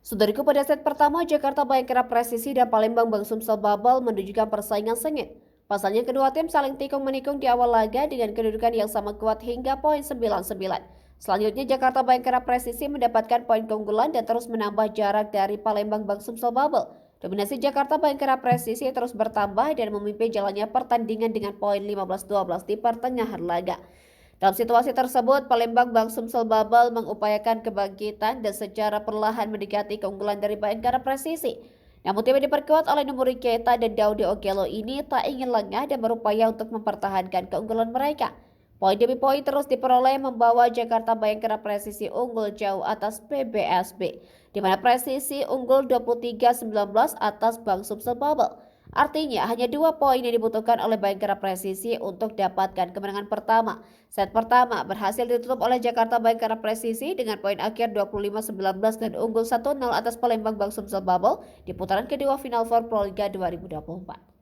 Saudariku, pada set pertama Jakarta Bayangkara Presisi dan Palembang Bang Sumsel Bubble menunjukkan persaingan sengit. Pasalnya kedua tim saling tikung-menikung di awal laga dengan kedudukan yang sama kuat hingga poin 99. Selanjutnya Jakarta Bayangkara Presisi mendapatkan poin keunggulan dan terus menambah jarak dari Palembang Bang Sumsel Bubble. Dominasi Jakarta Bayangkara Presisi terus bertambah dan memimpin jalannya pertandingan dengan poin 15-12 di pertengahan laga. Dalam situasi tersebut, Palembang Bang Sumsel Bubble mengupayakan kebangkitan dan secara perlahan mendekati keunggulan dari Bayangkara Presisi. Namun tim yang diperkuat oleh Numuri Keita dan Daudi Okello ini tak ingin lengah dan berupaya untuk mempertahankan keunggulan mereka. Poin demi poin terus diperoleh membawa Jakarta Bayangkara Presisi unggul jauh atas PBSB, di mana Presisi unggul 23-19 atas Bang Sumsel Bubble. Artinya hanya 2 poin yang dibutuhkan oleh Bayangkara Presisi untuk dapatkan kemenangan pertama. Set pertama berhasil ditutup oleh Jakarta Bayangkara Presisi dengan poin akhir 25-19 dan unggul 1-0 atas Palembang Bang Sumsel Bubble di putaran kedua final for Proliga 2024.